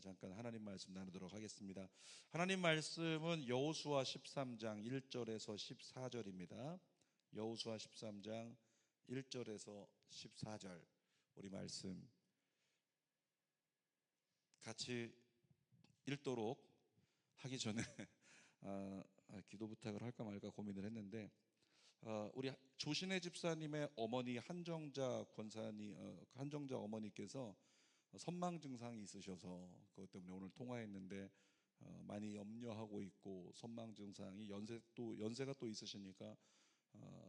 잠깐 하나님 말씀 나누도록 하겠습니다. 하나님 말씀은 여호수아 13장 1절에서 14절입니다. 여호수아 13장 1절에서 14절 우리 말씀 같이 읽도록 하기 전에 기도 부탁을 할까 말까 고민을 했는데, 우리 조신혜 집사님의 어머니 한정자 어머니께서 선망 증상이 있으셔서 그것 때문에 오늘 통화했는데 많이 염려하고 있고, 선망 증상이 연세가 또 있으시니까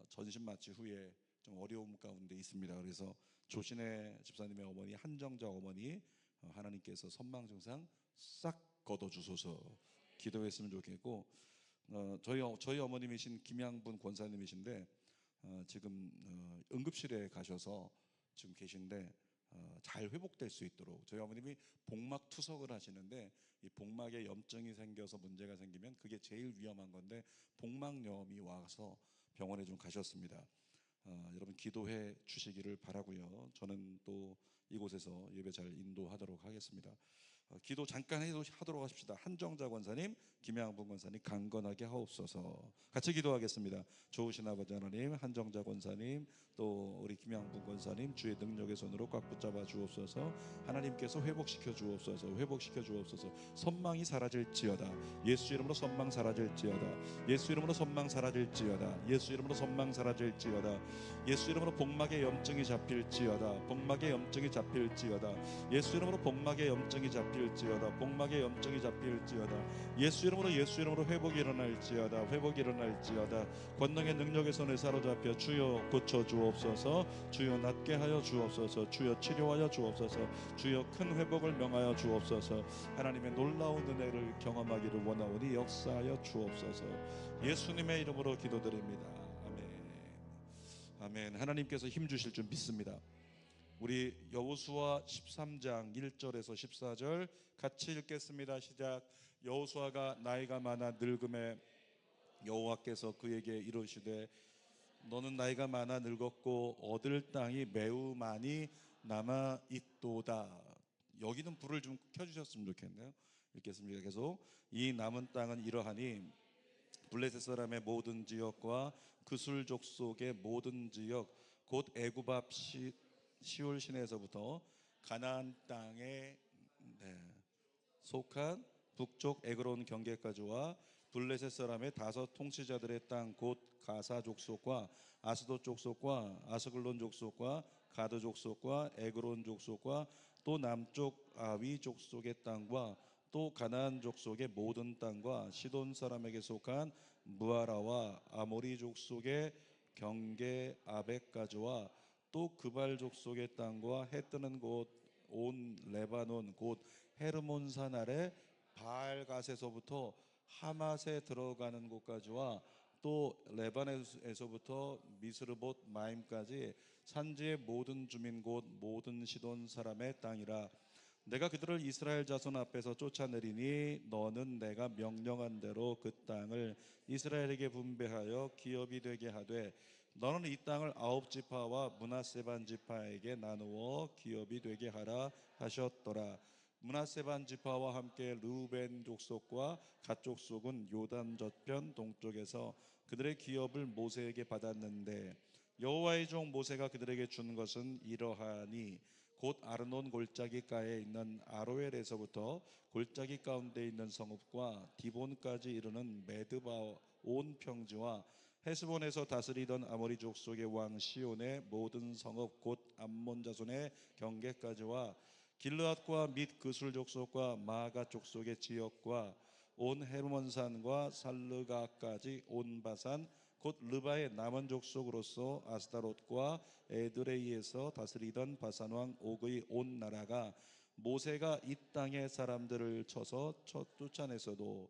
전신 마취 후에 좀 어려움 가운데 있습니다. 그래서 조신혜 집사님의 어머니 한정자 어머니 하나님께서 선망 증상 싹 걷어주소서 기도했으면 좋겠고, 저희 어머님이신 김양분 권사님이신데 지금 응급실에 가셔서 지금 계신데 잘 회복될 수 있도록, 저희 어머님이 복막 투석을 하시는데 이 복막에 염증이 생겨서 문제가 생기면 그게 제일 위험한 건데 복막염이 와서 병원에 좀 가셨습니다. 여러분 기도해 주시기를 바라고요. 저는 또 이곳에서 예배 잘 인도하도록 하겠습니다. 기도 잠깐 하도록 하십시다. 한정자 권사님, 김양분 권사님 강건하게 하옵소서. 같이 기도하겠습니다. 좋으신 아버지 하나님, 한정자 권사님 또 우리 김양분 권사님 주의 능력의 손으로 꽉 붙잡아 주옵소서. 하나님께서 회복시켜 주옵소서. 회복시켜 주옵소서. 선망이 사라질지어다. 예수 이름으로 선망 사라질지어다. 예수 이름으로 선망 사라질지어다. 예수 이름으로 선망 사라질지어다. 예수 이름으로 복막의 염증이 잡힐지어다. 복막의 염증이 잡힐지어다. 예수 이름으로 복막의 염증이 잡힐지어다. 복막의 염증이 잡힐지어다. 예수 이름으로 회복이 일어날지어다. 회복이 일어날지어다. 권능의 능력의 손에 사로잡혀 주여 고쳐 주옵소서. 주여 낫게 하여 주옵소서. 주여 치료하여 주옵소서. 주여 큰 회복을 명하여 주옵소서. 하나님의 놀라운 은혜를 경험하기를 원하오니 역사하여 주옵소서. 예수님의 이름으로 기도드립니다. 아멘. 아멘. 하나님께서 힘 주실 줄 믿습니다. 우리 여호수아 13장 1절에서 14절 같이 읽겠습니다. 시작. 여호수아가 나이가 많아 늙음에 여호와께서 그에게 이르시되 너는 나이가 많아 늙었고 얻을 땅이 매우 많이 남아 있도다. 여기는 불을 좀 켜주셨으면 좋겠네요. 읽겠습니다. 계속. 이 남은 땅은 이러하니 블레셋 사람의 모든 지역과 그술 족속의 모든 지역 곧 애굽 앞 시올 시내에서부터 가나안 땅에 속한 북쪽 에그론 경계까지와 블레셋 사람의 5 통치자들의 땅 곧 가사 족속과 아스돗 족속과 아스글론 족속과 가드 족속과 에그론 족속과 또 남쪽 아위 족속의 땅과 또 가나안 족속의 모든 땅과 시돈 사람에게 속한 무아라와 아모리 족속의 경계 아벡까지와 또 그발 족속의 땅과 해 뜨는 곳 온 레바논 곧 헤르몬산 아래 바알갓에서부터 하맛에 들어가는 곳까지와 또 레바논에서부터 미스르봇 마임까지 산지의 모든 주민 곧 모든 시돈 사람의 땅이라. 내가 그들을 이스라엘 자손 앞에서 쫓아내리니 너는 내가 명령한 대로 그 땅을 이스라엘에게 분배하여 기업이 되게 하되 너는 이 땅을 9지파와 므낫세 반 지파에게 나누어 기업이 되게 하라 하셨더라. 므낫세 반 지파와 함께 르우벤 족속과 갓 족속은 요단 저편 동쪽에서 그들의 기업을 모세에게 받았는데 여호와의 종 모세가 그들에게 준 것은 이러하니 곧 아르논 골짜기가에 있는 아로엘에서부터 골짜기 가운데 있는 성읍과 디본까지 이르는 메드바 온 평지와 헤스본에서 다스리던 아모리 족속의 왕 시온의 모든 성읍 곧 암몬 자손의 경계까지와 길르앗과 및 그술 족속과 마아가 족속의 지역과 온 헤르몬산과 살르가까지 온 바산 곧 르바의 남은 족속으로서 아스다롯과 에드레이에서 다스리던 바산 왕 옥의 온 나라가 모세가 이 땅의 사람들을 쳐서 쫓아내서도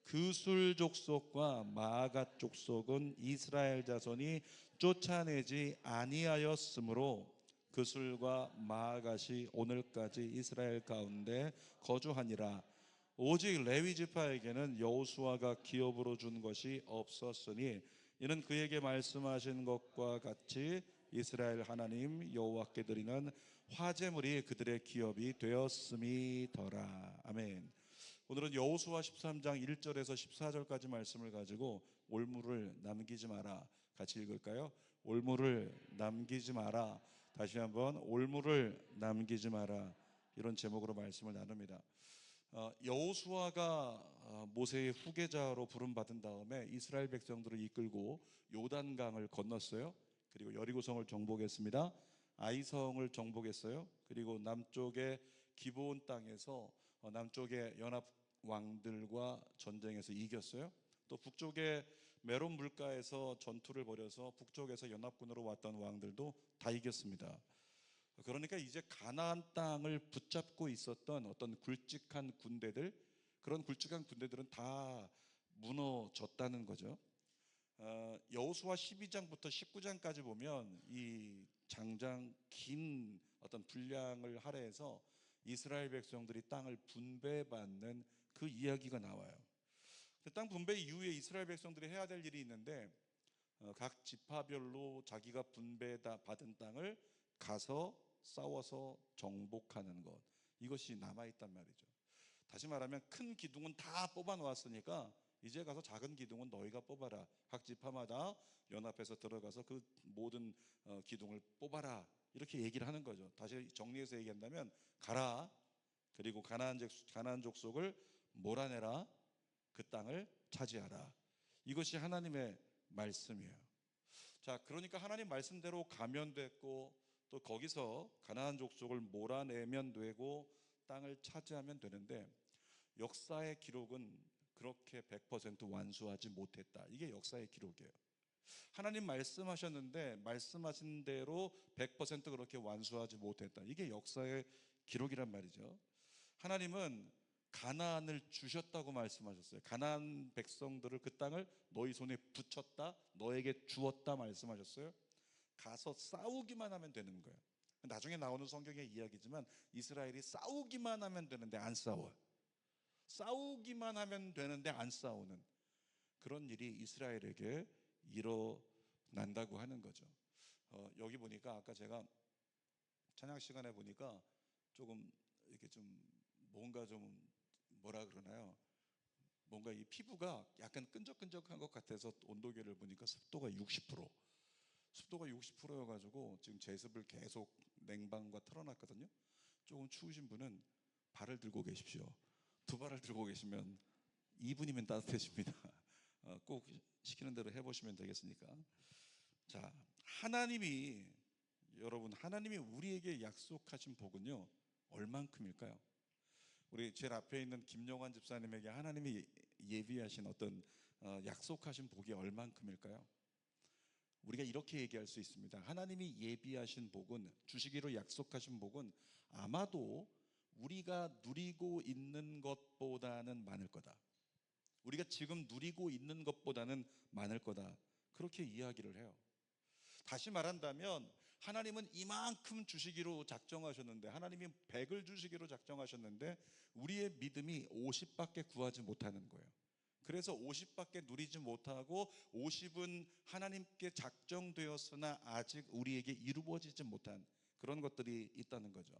그술 족속과 마아갓 족속은 이스라엘 자손이 쫓아내지 아니하였으므로 그술과 마아갓이 오늘까지 이스라엘 가운데 거주하니라. 오직 레위 지파에게는 여호수아가 기업으로 준 것이 없었으니 이는 그에게 말씀하신 것과 같이 이스라엘 하나님 여호와께 드리는 화제물이 그들의 기업이 되었음이더라. 아멘. 오늘은 여호수아 13장 1절에서 14절까지 말씀을 가지고 올무를 남기지 마라. 같이 읽을까요? 올무를 남기지 마라. 다시 한번 올무를 남기지 마라. 이런 제목으로 말씀을 나눕니다. 여호수아가 모세의 후계자로 부름받은 다음에 이스라엘 백성들을 이끌고 요단강을 건넜어요. 그리고 여리고성을 정복했습니다. 아이성을 정복했어요. 그리고 남쪽의 기브온 땅에서 남쪽의 연합 왕들과 전쟁에서 이겼어요. 또 북쪽의 메론 물가에서 전투를 벌여서 북쪽에서 연합군으로 왔던 왕들도 다 이겼습니다. 그러니까 이제 가나안 땅을 붙잡고 있었던 어떤 굵직한 군대들, 그런 굵직한 군대들은 다 무너졌다는 거죠. 여호수아 12장부터 19장까지 보면 이 장장 긴 어떤 분량을 할애해서 이스라엘 백성들이 땅을 분배받는 그 이야기가 나와요. 땅 분배 이후에 이스라엘 백성들이 해야 될 일이 있는데 각 지파별로 자기가 분배받은 땅을 가서 싸워서 정복하는 것, 이것이 남아있단 말이죠. 다시 말하면 큰 기둥은 다 뽑아 놓았으니까 이제 가서 작은 기둥은 너희가 뽑아라. 각 지파마다 연합해서 들어가서 그 모든 기둥을 뽑아라, 이렇게 얘기를 하는 거죠. 다시 정리해서 얘기한다면 가라, 그리고 가나안 족속을 몰아내라, 그 땅을 차지하라. 이것이 하나님의 말씀이에요. 자, 그러니까 하나님 말씀대로 가면 됐고, 또 거기서 가나안 족속을 몰아내면 되고 땅을 차지하면 되는데, 역사의 기록은 그렇게 100% 완수하지 못했다. 이게 역사의 기록이에요. 하나님 말씀하셨는데 말씀하신 대로 100% 그렇게 완수하지 못했다. 이게 역사의 기록이란 말이죠. 하나님은 가나안을 주셨다고 말씀하셨어요. 가나안 백성들을, 그 땅을 너희 손에 붙였다, 너에게 주었다 말씀하셨어요. 가서 싸우기만 하면 되는 거예요. 나중에 나오는 성경의 이야기지만 이스라엘이 싸우기만 하면 되는데 안 싸워요. 싸우기만 하면 되는데 안 싸우는 그런 일이 이스라엘에게 일어난다고 하는 거죠. 여기 보니까 아까 제가 찬양 시간에 보니까 조금 이렇게 좀 뭔가 좀 뭐라 그러나요? 뭔가 이 피부가 약간 끈적끈적한 것 같아서 온도계를 보니까 습도가 60%. 습도가 60%여가지고 지금 제습을 계속 냉방과 틀어놨거든요. 조금 추우신 분은 발을 들고 계십시오. 두 발을 들고 계시면 2분이면 따뜻해집니다. 꼭 시키는 대로 해보시면 되겠으니까. 자, 하나님이 우리에게 약속하신 복은요, 얼만큼일까요? 우리 제일 앞에 있는 김용환 집사님에게 하나님이 예비하신 어떤 약속하신 복이 얼만큼일까요? 우리가 이렇게 얘기할 수 있습니다. 하나님이 예비하신 복은, 주시기로 약속하신 복은 아마도 우리가 누리고 있는 것보다는 많을 거다. 우리가 지금 누리고 있는 것보다는 많을 거다. 그렇게 이야기를 해요. 다시 말한다면 하나님은 이만큼 주시기로 작정하셨는데, 하나님이 100을 주시기로 작정하셨는데 우리의 믿음이 50밖에 구하지 못하는 거예요. 그래서 50밖에 누리지 못하고 50은 하나님께 작정되었으나 아직 우리에게 이루어지지 못한 그런 것들이 있다는 거죠.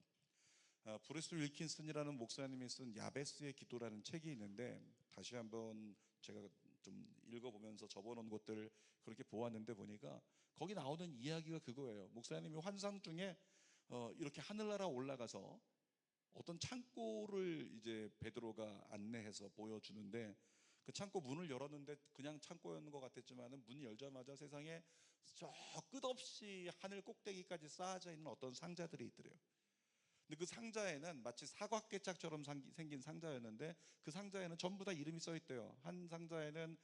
브루스 윌킨슨이라는 목사님이 쓴 야베스의 기도라는 책이 있는데, 다시 한번 제가 좀 읽어보면서 적어놓은 것들 그렇게 보았는데, 보니까 거기 나오는 이야기가 그거예요. 목사님이 환상 중에 이렇게 하늘나라 올라가서 어떤 창고를 이제 베드로가 안내해서 보여주는데, 그 창고 문을 열었는데 그냥 창고였는 것 같았지만은 문 열자마자 세상에 저 끝없이 하늘 꼭대기까지 쌓아져 있는 어떤 상자들이 있더래요. 근데 그 상자에는 마치 사각개짝처럼 생긴 상자였는데, 그 상자에는 전부 다 이름이 써 있대요. 한 상자에는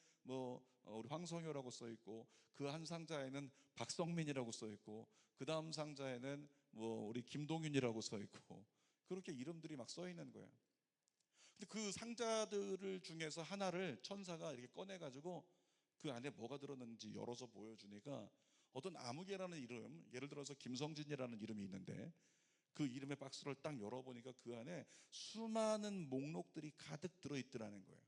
우리 황성효라고 써 있고, 그 한 상자에는 박성민이라고 써 있고, 그 다음 상자에는 우리 김동윤이라고 써 있고, 그렇게 이름들이 막 써 있는 거예요. 근데 그 상자들을 중에서 하나를 천사가 이렇게 꺼내가지고 그 안에 뭐가 들었는지 열어서 보여주니까, 어떤 아무개라는 이름, 예를 들어서 김성진이라는 이름이 있는데 그 이름의 박스를 딱 열어보니까 그 안에 수많은 목록들이 가득 들어있더라는 거예요.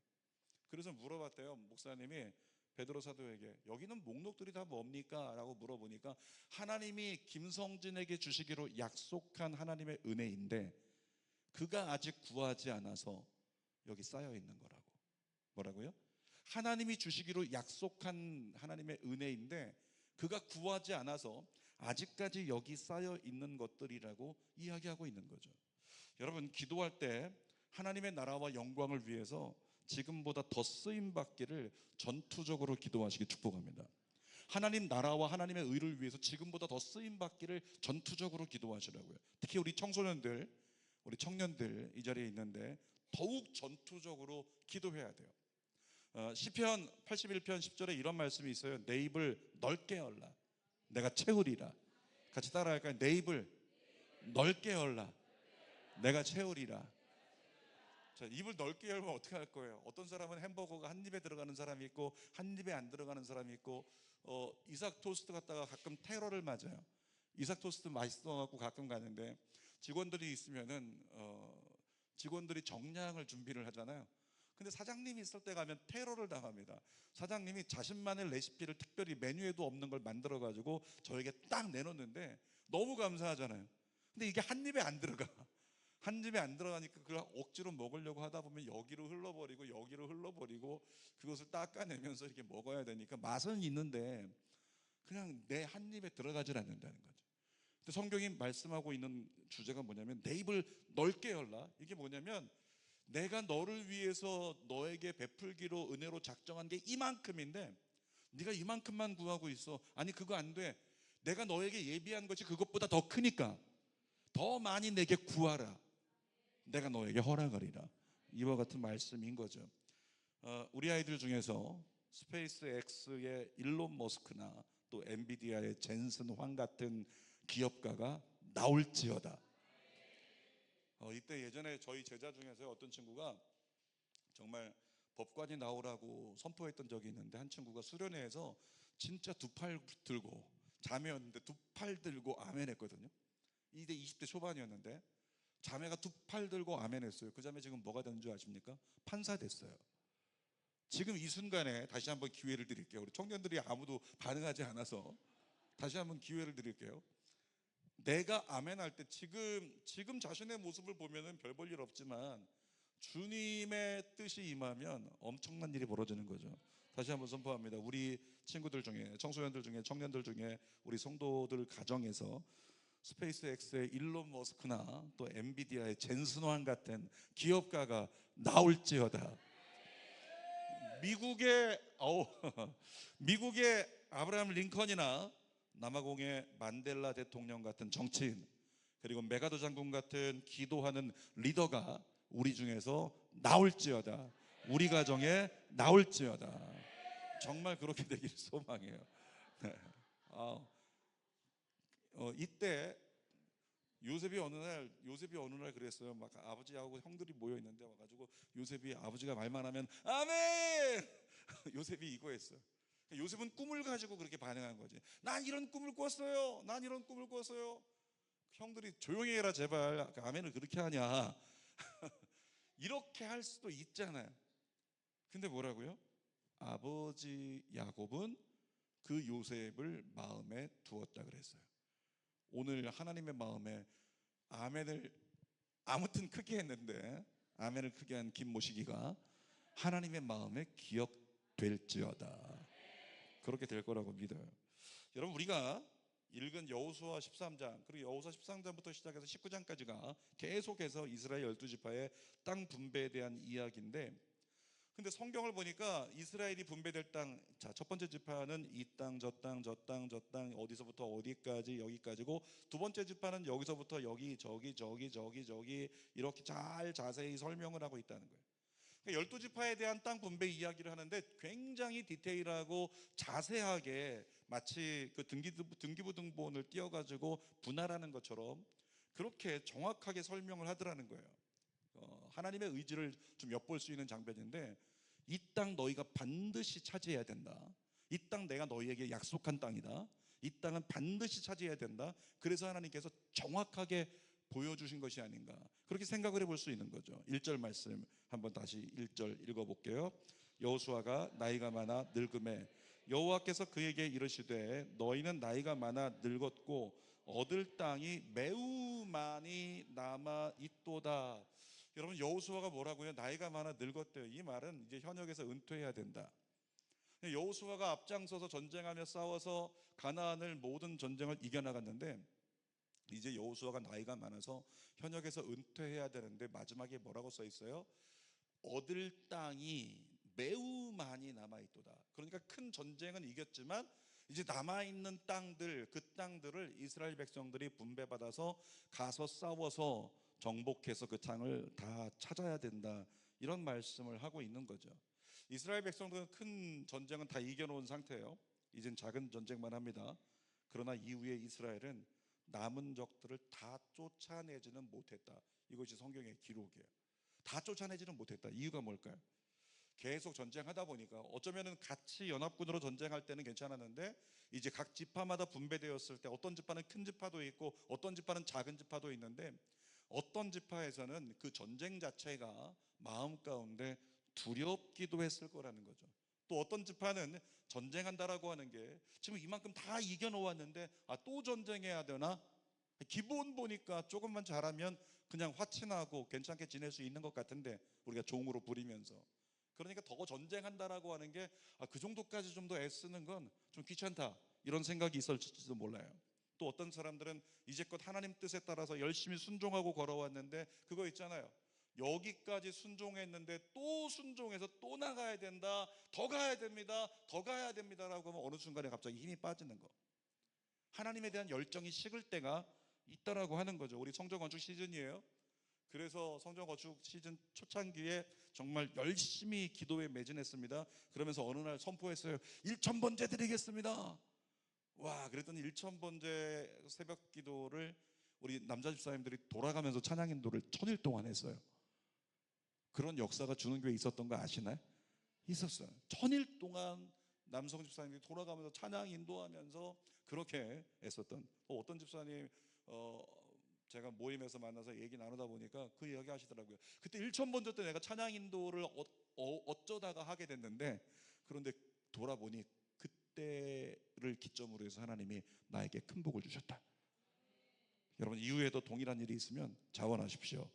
그래서 물어봤대요. 목사님이 베드로 사도에게 여기는 목록들이 다 뭡니까? 라고 물어보니까 하나님이 김성진에게 주시기로 약속한 하나님의 은혜인데 그가 아직 구하지 않아서 여기 쌓여 있는 거라고. 뭐라고요? 하나님이 주시기로 약속한 하나님의 은혜인데 그가 구하지 않아서 아직까지 여기 쌓여 있는 것들이라고 이야기하고 있는 거죠. 여러분, 기도할 때 하나님의 나라와 영광을 위해서 지금보다 더 쓰임 받기를 전투적으로 기도하시기 축복합니다. 하나님 나라와 하나님의 의를 위해서 지금보다 더 쓰임 받기를 전투적으로 기도하시라고요. 특히 우리 청소년들, 우리 청년들 이 자리에 있는데 더욱 전투적으로 기도해야 돼요. 시편 81편 10절에 이런 말씀이 있어요. 내 입을 넓게 열라 내가 채우리라. 같이 따라할까요? 내 입을 넓게 열라 내가 채우리라. 자, 입을 넓게 열면 어떻게 할 거예요? 어떤 사람은 햄버거가 한 입에 들어가는 사람이 있고 한 입에 안 들어가는 사람이 있고, 이삭 토스트 갖다가 가끔 테러를 맞아요. 이삭 토스트 맛있어갖고 가끔 가는데 직원들이 있으면은 직원들이 정량을 준비를 하잖아요. 근데 사장님이 있을 때 가면 테러를 당합니다. 사장님이 자신만의 레시피를 특별히 메뉴에도 없는 걸 만들어 가지고 저에게 딱 내놓는데 너무 감사하잖아요. 근데 이게 한 입에 안 들어가. 한 입에 안 들어가니까 그걸 억지로 먹으려고 하다 보면 여기로 흘러버리고 여기로 흘러버리고 그것을 닦아내면서 이렇게 먹어야 되니까 맛은 있는데 그냥 내 한 입에 들어가질 않는다는 거죠. 근데 성경이 말씀하고 있는 주제가 뭐냐면 내 입을 넓게 열라. 이게 뭐냐면 내가 너를 위해서 너에게 베풀기로 은혜로 작정한 게 이만큼인데 네가 이만큼만 구하고 있어. 아니 그거 안 돼. 내가 너에게 예비한 것이 그것보다 더 크니까 더 많이 내게 구하라. 내가 너에게 허락하리라. 이와 같은 말씀인 거죠. 우리 아이들 중에서 스페이스 X의 일론 머스크나 또 엔비디아의 젠슨 황 같은 기업가가 나올지어다. 이때 예전에 저희 제자 중에서 어떤 친구가 정말 법관이 나오라고 선포했던 적이 있는데 한 친구가 수련회에서 진짜 두 팔 들고 자매였는데 두 팔 들고 아멘 했거든요. 이때 20대 초반이었는데 자매가 두 팔 들고 아멘 했어요. 그 자매 지금 뭐가 되는 줄 아십니까? 판사 됐어요. 지금 이 순간에 다시 한번 기회를 드릴게요. 우리 청년들이 아무도 반응하지 않아서 다시 한번 기회를 드릴게요. 내가 아멘 할 때 지금 자신의 모습을 보면은 별 볼 일 없지만 주님의 뜻이 임하면 엄청난 일이 벌어지는 거죠. 다시 한번 선포합니다. 우리 친구들 중에, 청소년들 중에, 청년들 중에, 우리 성도들 가정에서 스페이스 X의 일론 머스크나 또 엔비디아의 젠슨 황 같은 기업가가 나올지어다. 미국의 아브라함 링컨이나 남아공의 만델라 대통령 같은 정치인, 그리고 메가더 장군 같은 기도하는 리더가 우리 중에서 나올지어다. 우리 가정에 나올지어다. 정말 그렇게 되길 소망해요. 네. 이때 요셉이 어느 날 그랬어요. 막 아버지하고 형들이 모여 있는데 와가지고 요셉이 아버지가 말만 하면 아멘. 요셉이 이거 했어요. 요셉은 꿈을 가지고 그렇게 반응한 거지. 난 이런 꿈을 꿨어요. 난 이런 꿈을 꿨어요. 형들이 조용히 해라 제발. 아멘을 그렇게 하냐. 이렇게 할 수도 있잖아요. 근데 뭐라고요? 아버지 야곱은 그 요셉을 마음에 두었다 그랬어요. 오늘 하나님의 마음에 아멘을 아무튼 크게 했는데 아멘을 크게 한 김모시기가 하나님의 마음에 기억될지어다. 그렇게 될 거라고 믿어요. 여러분, 우리가 읽은 여호수아 13장 그리고 여호수아 13장부터 시작해서 19장까지가 계속해서 이스라엘 12지파의 땅 분배에 대한 이야기인데, 근데 성경을 보니까 이스라엘이 분배될 땅, 자, 첫 번째 지파는 이 땅, 저 땅, 저 땅, 저 땅, 어디서부터 어디까지, 여기까지고, 두 번째 지파는 여기서부터 여기, 저기, 저기, 저기, 저기, 이렇게 잘 자세히 설명을 하고 있다는 거예요. 그러니까 12지파에 대한 땅 분배 이야기를 하는데 굉장히 디테일하고 자세하게 마치 그 등기부 등본을 띄워가지고 분할하는 것처럼 그렇게 정확하게 설명을 하더라는 거예요. 하나님의 의지를 좀 엿볼 수 있는 장면인데, 이 땅 너희가 반드시 차지해야 된다. 이 땅 내가 너희에게 약속한 땅이다. 이 땅은 반드시 차지해야 된다. 그래서 하나님께서 정확하게 보여주신 것이 아닌가, 그렇게 생각을 해볼 수 있는 거죠. 1절 말씀 한번 다시 1절 읽어볼게요. 여호수아가 나이가 많아 늙음에 여호와께서 그에게 이르시되 너희는 나이가 많아 늙었고 얻을 땅이 매우 많이 남아 있도다. 여러분, 여호수아가 뭐라고요? 나이가 많아 늙었대요. 이 말은 이제 현역에서 은퇴해야 된다. 여호수아가 앞장서서 전쟁하며 싸워서 가나안을 모든 전쟁을 이겨나갔는데 이제 여호수아가 나이가 많아서 현역에서 은퇴해야 되는데 마지막에 뭐라고 써 있어요? 얻을 땅이 매우 많이 남아있도다. 그러니까 큰 전쟁은 이겼지만 이제 남아있는 땅들, 그 땅들을 이스라엘 백성들이 분배받아서 가서 싸워서 정복해서 그 땅을 다 찾아야 된다, 이런 말씀을 하고 있는 거죠. 이스라엘 백성들은 큰 전쟁은 다 이겨놓은 상태예요. 이젠 작은 전쟁만 합니다. 그러나 이후에 이스라엘은 남은 적들을 다 쫓아내지는 못했다. 이것이 성경의 기록이에요. 다 쫓아내지는 못했다. 이유가 뭘까요? 계속 전쟁하다 보니까 어쩌면은 같이 연합군으로 전쟁할 때는 괜찮았는데 이제 각 지파마다 분배되었을 때 어떤 지파는 큰 지파도 있고 어떤 지파는 작은 지파도 있는데 어떤 지파에서는 그 전쟁 자체가 마음 가운데 두렵기도 했을 거라는 거죠. 또 어떤 지파는 전쟁한다라고 하는 게 지금 이만큼 다 이겨놓았는데 또 전쟁해야 되나? 기본 보니까 조금만 잘하면 그냥 화친하고 괜찮게 지낼 수 있는 것 같은데 우리가 종으로 부리면서, 그러니까 더 전쟁한다라고 하는 게 그 정도까지 좀 더 애쓰는 건 좀 귀찮다, 이런 생각이 있을지도 몰라요. 또 어떤 사람들은 이제껏 하나님 뜻에 따라서 열심히 순종하고 걸어왔는데 그거 있잖아요. 여기까지 순종했는데 또 순종해서 또 나가야 된다, 더 가야 됩니다, 더 가야 됩니다라고 하면 어느 순간에 갑자기 힘이 빠지는 거, 하나님에 대한 열정이 식을 때가 있다라고 하는 거죠. 우리 성전 건축 시즌이에요. 그래서 성전 건축 시즌 초창기에 정말 열심히 기도에 매진했습니다. 그러면서 어느 날 선포했어요. 1,000번째 드리겠습니다. 와, 그랬더니 1,000번째 새벽 기도를 우리 남자 집사님들이 돌아가면서 찬양 인도를 1,000일 동안 했어요. 그런 역사가 주는 교회에 있었던 거 아시나요? 있었어요. 1,000일 동안 남성 집사님들이 돌아가면서 찬양 인도하면서 그렇게 했었던. 어떤 집사님 제가 모임에서 만나서 얘기 나누다 보니까 그 이야기 하시더라고요. 그때 1,000번째 때 내가 찬양 인도를 어쩌다가 하게 됐는데 그런데 돌아보니 그때를 기점으로 해서 하나님이 나에게 큰 복을 주셨다. 여러분, 이후에도 동일한 일이 있으면 자원하십시오.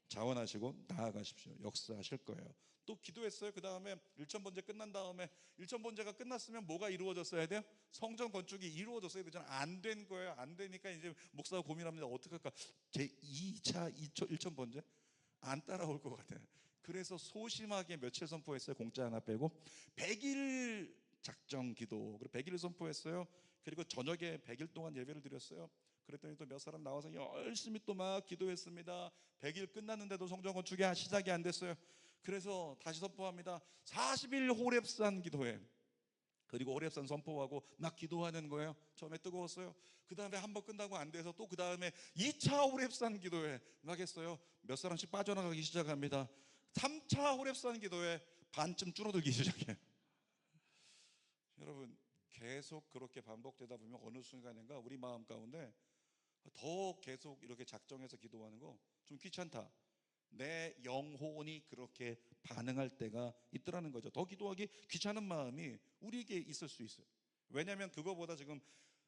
자원하시고 나아가십시오. 역사하실 거예요. 또 기도했어요. 그 다음에 1,000번째 끝난 다음에 1,000번째가 끝났으면 뭐가 이루어졌어야 돼요? 성전 건축이 이루어졌어야 되잖아요. 안 된 거예요. 안 되니까 이제 목사가 고민합니다. 어떻게 할까? 제 2차 1,000번째 안 따라올 것 같아요. 그래서 소심하게 며칠 선포했어요. 공짜 하나 빼고 100일 작정 기도, 그리고 100일 선포했어요. 그리고 저녁에 100일 동안 예배를 드렸어요. 그랬더니 또 몇 사람 나와서 열심히 또 막 기도했습니다. 100일 끝났는데도 성전 건축이 시작이 안 됐어요. 그래서 다시 선포합니다. 40일 호렙산 기도회. 그리고 호렙산 선포하고 막 기도하는 거예요. 처음에 뜨거웠어요. 그 다음에 한 번 끝나고 안 돼서 또 그 다음에 2차 호렙산 기도회 막 했어요. 몇 사람씩 빠져나가기 시작합니다. 3차 호렙산 기도회 반쯤 줄어들기 시작해요. 여러분, 계속 그렇게 반복되다 보면 어느 순간인가 우리 마음 가운데 더 계속 이렇게 작정해서 기도하는 거 좀 귀찮다, 내 영혼이 그렇게 반응할 때가 있더라는 거죠. 더 기도하기 귀찮은 마음이 우리에게 있을 수 있어요. 왜냐하면 그거보다 지금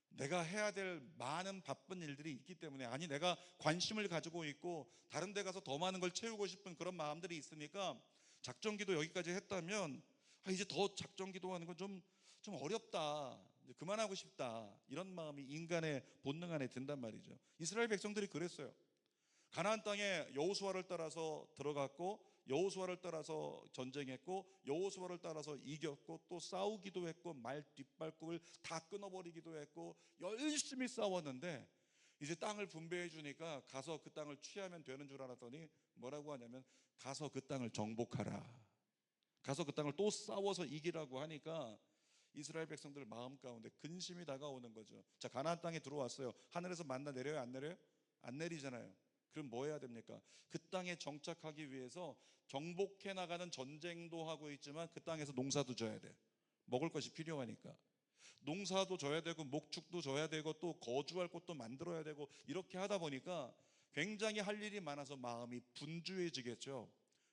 내가 해야 될 많은 바쁜 일들이 있기 때문에, 아니 내가 관심을 가지고 있고 다른 데 가서 더 많은 걸 채우고 싶은 그런 마음들이 있으니까 작정기도 여기까지 했다면 이제 더 작정기도하는 건 좀 어렵다, 이제 그만하고 싶다, 이런 마음이 인간의 본능 안에 든단 말이죠. 이스라엘 백성들이 그랬어요. 가나안 땅에 여호수아를 따라서 들어갔고 여호수아를 따라서 전쟁했고 여호수아를 따라서 이겼고 또 싸우기도 했고 말 뒷발굽을 다 끊어버리기도 했고 열심히 싸웠는데 이제 땅을 분배해 주니까 가서 그 땅을 취하면 되는 줄 알았더니 뭐라고 하냐면 가서 그 땅을 정복하라, 가서 그 땅을 또 싸워서 이기라고 하니까 이스라엘 백성들 마음 가운데 근심이 다가오는 거죠. 자, 가나안 땅에 들어왔어요. 하늘에서 만나 내려요? 안 내려요? 안 내리잖아요. 그럼 뭐 해야 됩니까? 그 땅에 정착하기 위해서 정복해 나가는 전쟁도 하고 있지만 그 땅에서 농사도 져야 돼. 먹을 것이 필요하니까 농사도 져야 되고 목축도 져야 되고 또 거주할 곳도 만들어야 되고, 이렇게 하다 보니까 굉장히 할 일이 많아서 마음이 분주해지겠죠.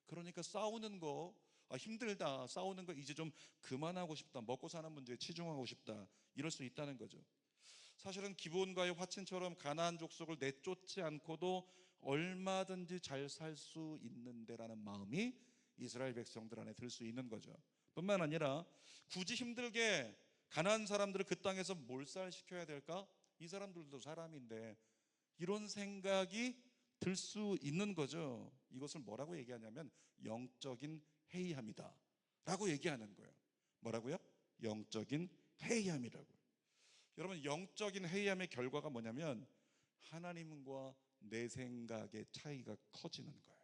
그러니까 싸우는 거 힘들다, 싸우는 거 이제 좀 그만하고 싶다, 먹고 사는 문제에 치중하고 싶다, 이럴 수 있다는 거죠. 사실은 기브온과의 화친처럼 가나안 족속을 내쫓지 않고도 얼마든지 잘 살 수 있는데라는 마음이 이스라엘 백성들 안에 들 수 있는 거죠. 뿐만 아니라 굳이 힘들게 가나안 사람들을 그 땅에서 몰살시켜야 될까? 이 사람들도 사람인데, 이런 생각이 들 수 있는 거죠. 이것을 뭐라고 얘기하냐면 영적인 회의함이다 라고 얘기하는 거예요. 뭐라고요? 영적인 회의함이라고. 여러분, 영적인 회의함의 결과가 뭐냐면 하나님과 내 생각의 차이가 커지는 거예요.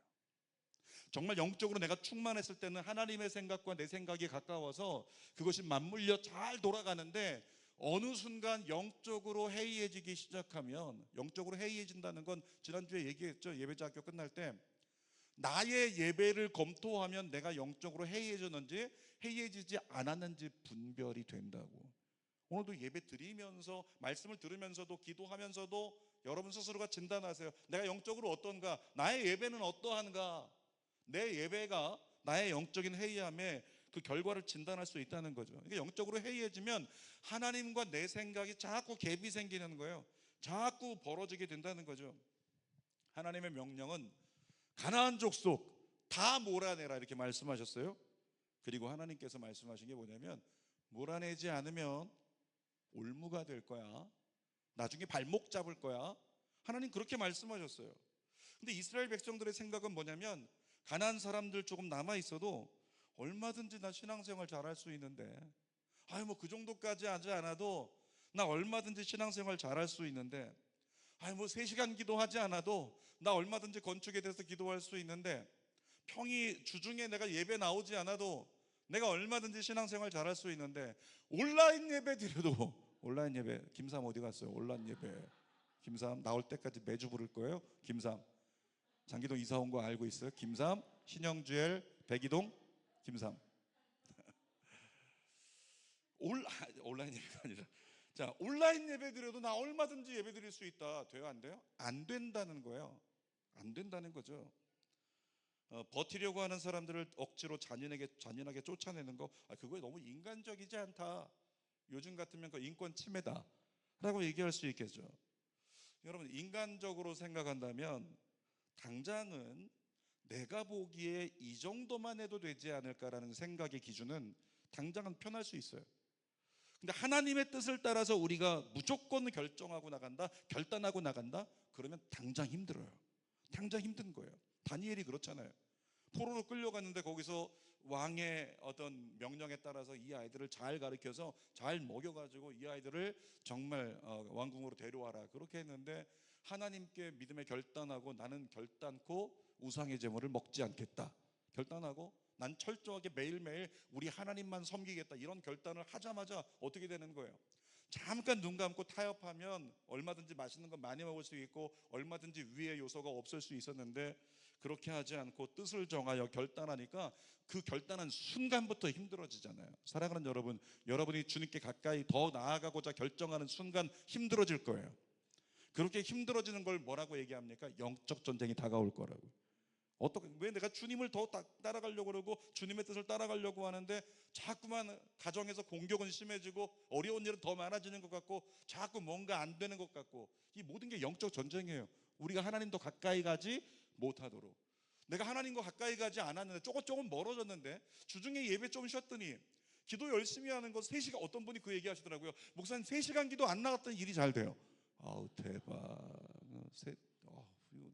정말 영적으로 내가 충만했을 때는 하나님의 생각과 내 생각이 가까워서 그것이 맞물려 잘 돌아가는데, 어느 순간 영적으로 해이해지기 시작하면, 영적으로 해이해진다는 건 지난주에 얘기했죠. 예배자 학교 끝날 때 나의 예배를 검토하면 내가 영적으로 해이해졌는지 해이해지지 않았는지 분별이 된다고. 오늘도 예배 드리면서, 말씀을 들으면서도, 기도하면서도 여러분 스스로가 진단하세요. 내가 영적으로 어떤가? 나의 예배는 어떠한가? 내 예배가 나의 영적인 회의함에 그 결과를 진단할 수 있다는 거죠. 그러니까 영적으로 회의해지면 하나님과 내 생각이 자꾸 갭이 생기는 거예요. 자꾸 벌어지게 된다는 거죠. 하나님의 명령은 가나안 족속 다 몰아내라 이렇게 말씀하셨어요. 그리고 하나님께서 말씀하신 게 뭐냐면, 몰아내지 않으면 올무가 될 거야, 나중에 발목 잡을 거야, 하나님 그렇게 말씀하셨어요. 근데 이스라엘 백성들의 생각은 뭐냐면, 가나안 사람들 조금 남아 있어도 얼마든지 나 신앙생활 잘할 수 있는데, 뭐 그 정도까지 하지 않아도 나 얼마든지 신앙생활 잘할 수 있는데, 뭐 3시간 기도하지 않아도 나 얼마든지 건축에 대해서 기도할 수 있는데, 평일 주중에 내가 예배 나오지 않아도 내가 얼마든지 신앙생활 잘할 수 있는데, 온라인 예배 드려도 온라인 예배, 김삼 어디 갔어요? 온라인 예배 김삼 나올 때까지 매주 부를 거예요. 김삼 장기동 이사 온 거 알고 있어요? 김삼, 신영주엘, 백이동, 김삼. 온라인 예배가 아니라, 자, 온라인 예배 드려도 나 얼마든지 예배 드릴 수 있다. 돼요? 안 돼요? 안 된다는 거예요. 안 된다는 거죠. 버티려고 하는 사람들을 억지로 잔인하게 쫓아내는 거, 그거 너무 인간적이지 않다. 요즘 같으면 그 인권 침해다 라고 얘기할 수 있겠죠. 여러분, 인간적으로 생각한다면 당장은 내가 보기에 이 정도만 해도 되지 않을까라는 생각의 기준은 당장은 편할 수 있어요. 근데 하나님의 뜻을 따라서 우리가 무조건 결정하고 나간다, 결단하고 나간다, 그러면 당장 힘들어요. 당장 힘든 거예요. 다니엘이 그렇잖아요. 포로로 끌려갔는데 거기서 왕의 어떤 명령에 따라서 이 아이들을 잘 가르쳐서 잘 먹여가지고 이 아이들을 정말 왕궁으로 데려와라 그렇게 했는데, 하나님께 믿음에 결단하고 나는 결단코 우상의 제물을 먹지 않겠다 결단하고, 난 철저하게 매일매일 우리 하나님만 섬기겠다, 이런 결단을 하자마자 어떻게 되는 거예요? 잠깐 눈 감고 타협하면 얼마든지 맛있는 거 많이 먹을 수 있고 얼마든지 위의 요소가 없을 수 있었는데, 그렇게 하지 않고 뜻을 정하여 결단하니까 그 결단한 순간부터 힘들어지잖아요. 사랑하는 여러분, 여러분이 주님께 가까이 더 나아가고자 결정하는 순간 힘들어질 거예요. 그렇게 힘들어지는 걸 뭐라고 얘기합니까? 영적 전쟁이 다가올 거라고. 왜 내가 주님을 더 따라가려고 그러고 주님의 뜻을 따라가려고 하는데 자꾸만 가정에서 공격은 심해지고 어려운 일은 더 많아지는 것 같고 자꾸 뭔가 안 되는 것 같고, 이 모든 게 영적 전쟁이에요. 우리가 하나님 더 가까이 가지 못하도록. 내가 하나님과 가까이 가지 않았는데, 조금 멀어졌는데, 주중에 예배 좀 쉬었더니 기도 열심히 하는 거 3시간, 어떤 분이 그 얘기 하시더라고요. 목사님 3시간 기도 안 나갔더니 일이 잘 돼요. 아우 대박. 이거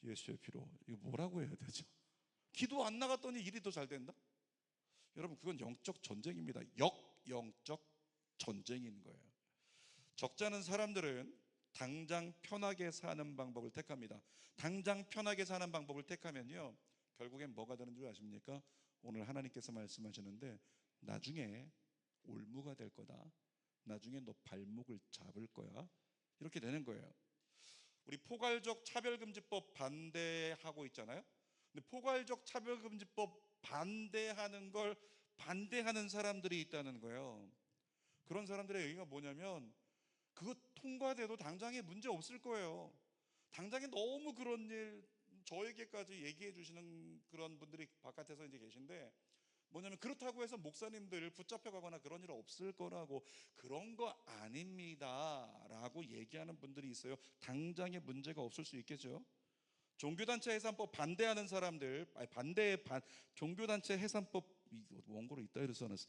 예수의 피로, 이거 뭐라고 해야 되죠? 기도 안 나갔더니 일이 더 잘 된다? 여러분, 그건 영적 전쟁입니다. 역영적 전쟁인 거예요. 적잖은 사람들은 당장 편하게 사는 방법을 택합니다. 당장 편하게 사는 방법을 택하면요, 결국엔 뭐가 되는 줄 아십니까? 오늘 하나님께서 말씀하시는데, 나중에 올무가 될 거다, 나중에 너 발목을 잡을 거야, 이렇게 되는 거예요. 우리 포괄적 차별금지법 반대하고 있잖아요. 근데 포괄적 차별금지법 반대하는 걸 반대하는 사람들이 있다는 거예요. 그런 사람들의 얘기가 뭐냐면, 그거 통과돼도 당장에 문제 없을 거예요. 당장에 너무 그런 일 저에게까지 얘기해 주시는 그런 분들이 바깥에서 이제 계신데, 뭐냐면 그렇다고 해서 목사님들 붙잡혀 가거나 그런 일 없을 거라고, 그런 거 아닙니다 라고 얘기하는 분들이 있어요. 당장의 문제가 없을 수 있겠죠. 종교단체 해산법 반대하는 사람들, 종교단체 해산법, 원고로 있다 이래서 써놨어.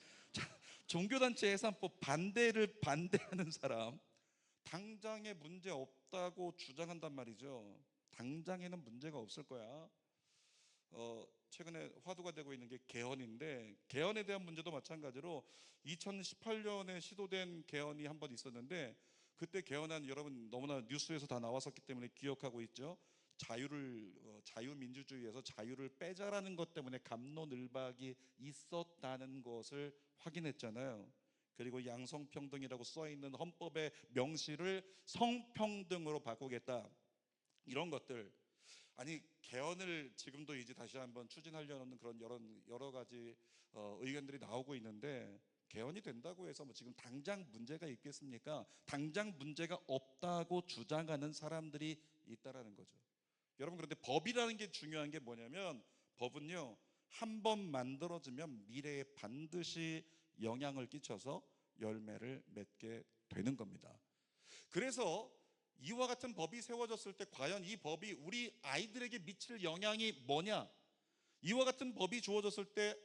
종교단체 해산법 반대하는 사람, 당장에 문제 없다고 주장한단 말이죠. 당장에는 문제가 없을 거야. 최근에 화두가 되고 있는 게 개헌인데, 개헌에 대한 문제도 마찬가지로 2018년에 시도된 개헌이 한 번 있었는데, 그때 개헌안 여러분 너무나 뉴스에서 다 나왔었기 때문에 기억하고 있죠. 자유민주주의에서 자유를 빼자라는 것 때문에 갑론을박이 있었다는 것을 확인했잖아요. 그리고 양성평등이라고 써있는 헌법의 명시를 성평등으로 바꾸겠다, 이런 것들. 아니, 개헌을 지금도 이제 다시 한번 추진하려는 그런 여러 가지 의견들이 나오고 있는데, 개헌이 된다고 해서 뭐 지금 당장 문제가 있겠습니까? 당장 문제가 없다고 주장하는 사람들이 있다라는 거죠. 여러분, 그런데 법이라는 게 중요한 게 뭐냐면, 법은요, 한 번 만들어지면 미래에 반드시 영향을 끼쳐서 열매를 맺게 되는 겁니다. 그래서 이와 같은 법이 세워졌을 때 과연 이 법이 우리 아이들에게 미칠 영향이 뭐냐, 이와 같은 법이 주어졌을 때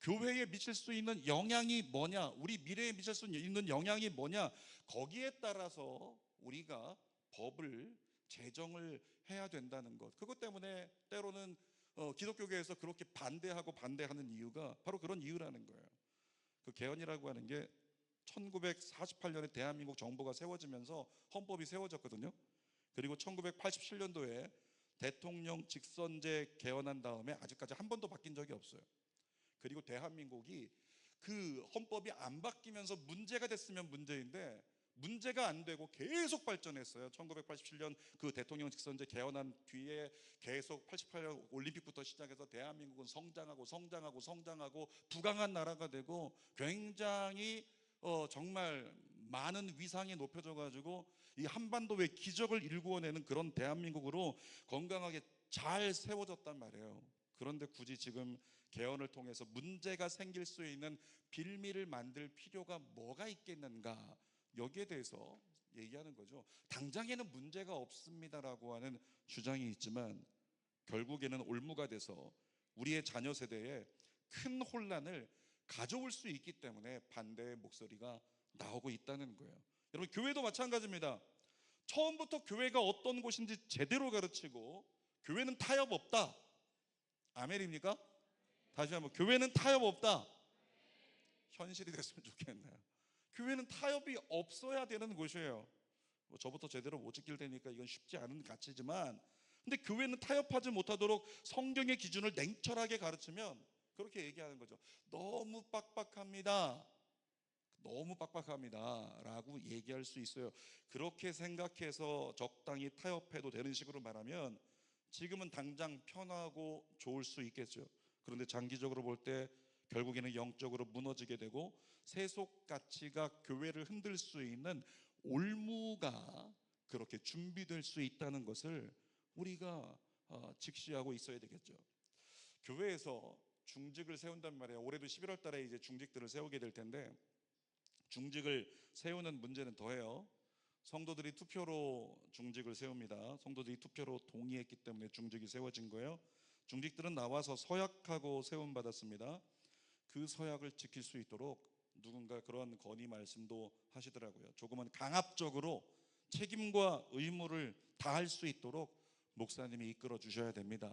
교회에 미칠 수 있는 영향이 뭐냐, 우리 미래에 미칠 수 있는 영향이 뭐냐, 거기에 따라서 우리가 법을 제정을 해야 된다는 것. 그것 때문에 때로는 기독교계에서 그렇게 반대하는 이유가 바로 그런 이유라는 거예요. 그 개헌이라고 하는 게 1948년에 대한민국 정부가 세워지면서 헌법이 세워졌거든요. 그리고 1987년도에 대통령 직선제 개헌한 다음에 아직까지 한 번도 바뀐 적이 없어요. 그리고 대한민국이 그 헌법이 안 바뀌면서 문제가 됐으면 문제인데, 문제가 안 되고 계속 발전했어요. 1987년 그 대통령 직선제 개헌한 뒤에 계속 88년 올림픽부터 시작해서 대한민국은 성장하고 부강한 나라가 되고, 굉장히 정말 많은 위상이 높여져 가지고 이 한반도의 기적을 일구어내는 그런 대한민국으로 건강하게 잘 세워졌단 말이에요. 그런데 굳이 지금 개헌을 통해서 문제가 생길 수 있는 빌미를 만들 필요가 뭐가 있겠는가, 여기에 대해서 얘기하는 거죠. 당장에는 문제가 없습니다라고 하는 주장이 있지만, 결국에는 올무가 돼서 우리의 자녀 세대에 큰 혼란을 가져올 수 있기 때문에 반대의 목소리가 나오고 있다는 거예요. 여러분, 교회도 마찬가지입니다. 처음부터 교회가 어떤 곳인지 제대로 가르치고, 교회는 타협 없다, 아멘입니까? 다시 한번, 교회는 타협 없다, 현실이 됐으면 좋겠네요. 교회는 타협이 없어야 되는 곳이에요. 저부터 제대로 못 지킬 테니까 이건 쉽지 않은 가치지만, 근데 교회는 타협하지 못하도록 성경의 기준을 냉철하게 가르치면 그렇게 얘기하는 거죠. 너무 빡빡합니다 라고 얘기할 수 있어요. 그렇게 생각해서 적당히 타협해도 되는 식으로 말하면 지금은 당장 편하고 좋을 수 있겠죠. 그런데 장기적으로 볼 때 결국에는 영적으로 무너지게 되고, 세속 가치가 교회를 흔들 수 있는 올무가 그렇게 준비될 수 있다는 것을 우리가 직시하고 있어야 되겠죠. 교회에서 중직을 세운단 말이에요. 올해도 11월 달에 이제 중직들을 세우게 될 텐데, 중직을 세우는 문제는 더해요. 성도들이 투표로 중직을 세웁니다. 성도들이 투표로 동의했기 때문에 중직이 세워진 거예요. 중직들은 나와서 서약하고 세움받았습니다. 그 서약을 지킬 수 있도록 누군가 그런 건의 말씀도 하시더라고요. 조금은 강압적으로 책임과 의무를 다할 수 있도록 목사님이 이끌어 주셔야 됩니다.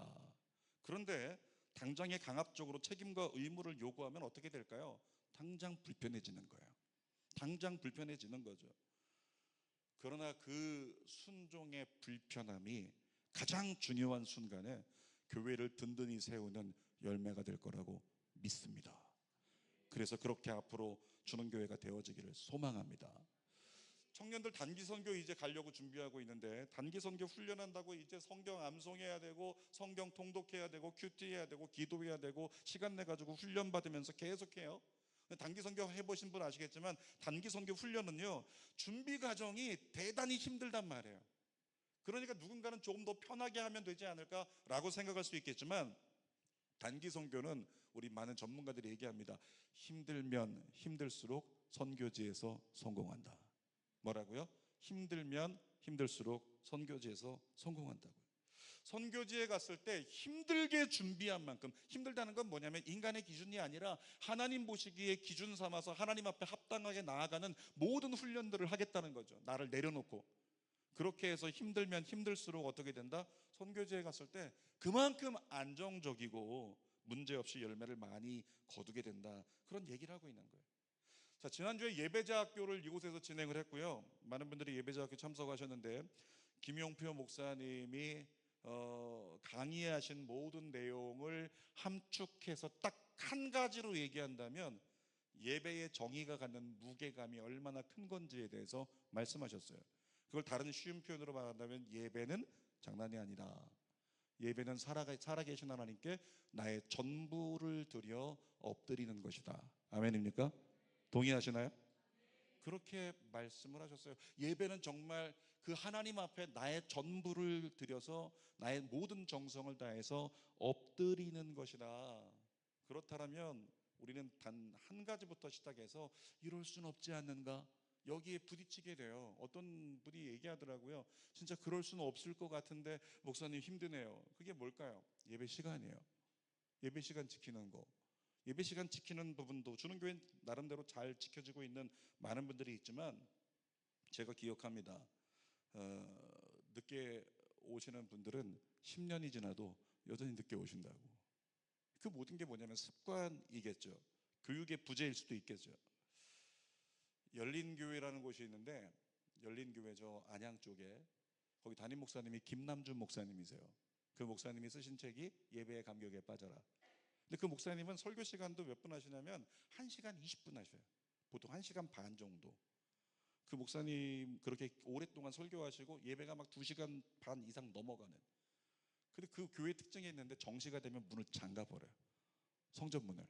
그런데 당장에 강압적으로 책임과 의무를 요구하면 어떻게 될까요? 당장 불편해지는 거예요. 당장 불편해지는 거죠. 그러나 그 순종의 불편함이 가장 중요한 순간에 교회를 든든히 세우는 열매가 될 거라고 믿습니다. 그래서 그렇게 앞으로 주는 교회가 되어지기를 소망합니다. 청년들 단기 선교 이제 가려고 준비하고 있는데, 단기 선교 훈련한다고 이제 성경 암송해야 되고, 성경 통독해야 되고, 큐티해야 되고, 기도해야 되고, 시간 내 가지고 훈련 받으면서 계속해요. 단기 선교 해보신 분 아시겠지만, 단기 선교 훈련은요, 준비 과정이 대단히 힘들단 말이에요. 그러니까 누군가는 조금 더 편하게 하면 되지 않을까라고 생각할 수 있겠지만, 단기 선교는 우리 많은 전문가들이 얘기합니다. 힘들면 힘들수록 선교지에서 성공한다. 뭐라고요? 힘들면 힘들수록 선교지에서 성공한다고요. 선교지에 갔을 때 힘들게 준비한 만큼, 힘들다는 건 뭐냐면 인간의 기준이 아니라 하나님 보시기에 기준 삼아서 하나님 앞에 합당하게 나아가는 모든 훈련들을 하겠다는 거죠. 나를 내려놓고. 그렇게 해서 힘들면 힘들수록 어떻게 된다? 선교지에 갔을 때 그만큼 안정적이고 문제없이 열매를 많이 거두게 된다. 그런 얘기를 하고 있는 거예요. 자, 지난주에 예배자 학교를 이곳에서 진행을 했고요. 많은 분들이 예배자 학교 참석하셨는데, 김용표 목사님이 강의하신 모든 내용을 함축해서 딱 한 가지로 얘기한다면 예배의 정의가 갖는 무게감이 얼마나 큰 건지에 대해서 말씀하셨어요. 그걸 다른 쉬운 표현으로 말한다면 예배는 장난이 아니다. 예배는 살아계신 하나님께 나의 전부를 드려 엎드리는 것이다. 아멘입니까? 동의하시나요? 그렇게 말씀을 하셨어요. 예배는 정말 그 하나님 앞에 나의 전부를 드려서 나의 모든 정성을 다해서 엎드리는 것이다. 그렇다면 우리는 단 한 가지부터 시작해서 이럴 순 없지 않는가? 여기에 부딪히게 돼요. 어떤 분이 얘기하더라고요. 진짜 그럴 수는 없을 것 같은데 목사님 힘드네요. 그게 뭘까요? 예배 시간이에요. 예배 시간 지키는 거. 예배 시간 지키는 부분도 주는 교회는 나름대로 잘 지켜지고 있는 많은 분들이 있지만, 제가 기억합니다. 늦게 오시는 분들은 10년이 지나도 여전히 늦게 오신다고. 그 모든 게 뭐냐면 습관이겠죠. 교육의 부재일 수도 있겠죠. 열린교회라는 곳이 있는데, 열린교회 저 안양 쪽에, 거기 담임 목사님이 김남준 목사님이세요. 그 목사님이 쓰신 책이 예배의 감격에 빠져라. 근데 그 목사님은 설교 시간도 몇 분 하시냐면 1시간 20분 하셔요. 보통 1시간 반 정도. 그 목사님 그렇게 오랫동안 설교하시고 예배가 막 2시간 반 이상 넘어가는. 근데 그 교회 특징이 있는데 정시가 되면 문을 잠가버려요. 성전문을.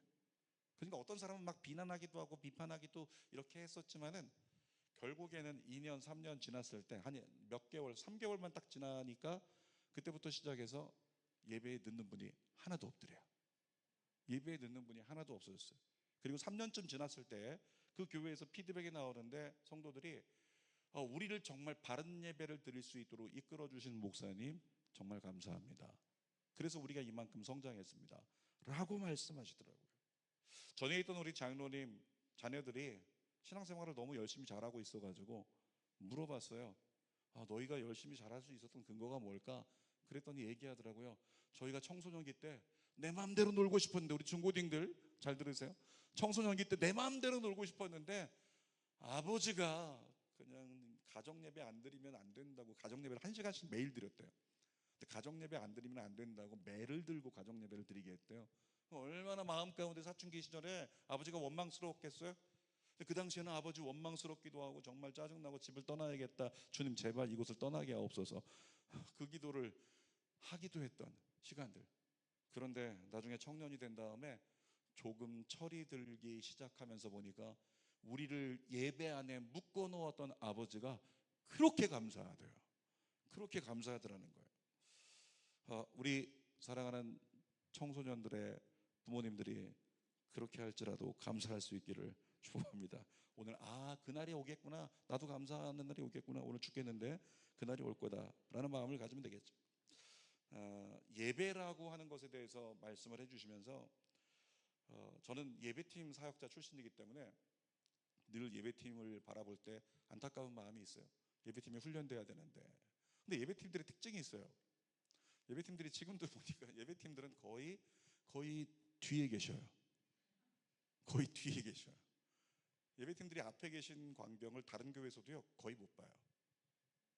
그러니까 어떤 사람은 막 비난하기도 하고 비판하기도 이렇게 했었지만은, 결국에는 2년 3년 지났을 때 한 몇 개월, 3개월만 딱 지나니까 그때부터 시작해서 예배에 늦는 분이 하나도 없더래요. 예배에 늦는 분이 하나도 없어졌어요. 그리고 3년쯤 지났을 때 그 교회에서 피드백이 나오는데, 성도들이 우리를 정말 바른 예배를 드릴 수 있도록 이끌어 주신 목사님 정말 감사합니다. 그래서 우리가 이만큼 성장했습니다. 라고 말씀하시더라고요. 전에 있던 우리 장로님 자녀들이 신앙생활을 너무 열심히 잘하고 있어가지고 물어봤어요. 너희가 열심히 잘할 수 있었던 근거가 뭘까? 그랬더니 얘기하더라고요. 저희가 청소년기 때 내 마음대로 놀고 싶었는데, 우리 중고딩들 잘 들으세요. 청소년기 때 내 마음대로 놀고 싶었는데 아버지가 그냥 가정예배 안 드리면 안 된다고 가정예배를 1시간씩 매일 드렸대요. 근데 가정예배 안 드리면 안 된다고 매를 들고 가정예배를 드리게 했대요. 얼마나 마음 가운데 사춘기 시절에 아버지가 원망스러웠겠어요? 근데 그 당시에는 아버지 원망스럽기도 하고 정말 짜증나고 집을 떠나야겠다, 주님 제발 이곳을 떠나게 하옵소서, 그 기도를 하기도 했던 시간들. 그런데 나중에 청년이 된 다음에 조금 철이 들기 시작하면서 보니까 우리를 예배 안에 묶어 놓았던 아버지가 그렇게 감사하대요. 그렇게 감사하더라는 거예요. 우리 사랑하는 청소년들의 부모님들이 그렇게 할지라도 감사할 수 있기를 축복합니다. 오늘 그날이 오겠구나, 나도 감사하는 날이 오겠구나, 오늘 죽겠는데 그날이 올 거다라는 마음을 가지면 되겠죠. 예배라고 하는 것에 대해서 말씀을 해주시면서, 저는 예배팀 사역자 출신이기 때문에 늘 예배팀을 바라볼 때 안타까운 마음이 있어요. 예배팀이 훈련돼야 되는데. 근데 예배팀들의 특징이 있어요. 예배팀들이 지금도 보니까 예배팀들은 거의 뒤에 계셔요. 거의 뒤에 계셔요. 예배팀들이 앞에 계신 광경을 다른 교회에서도요 거의 못 봐요.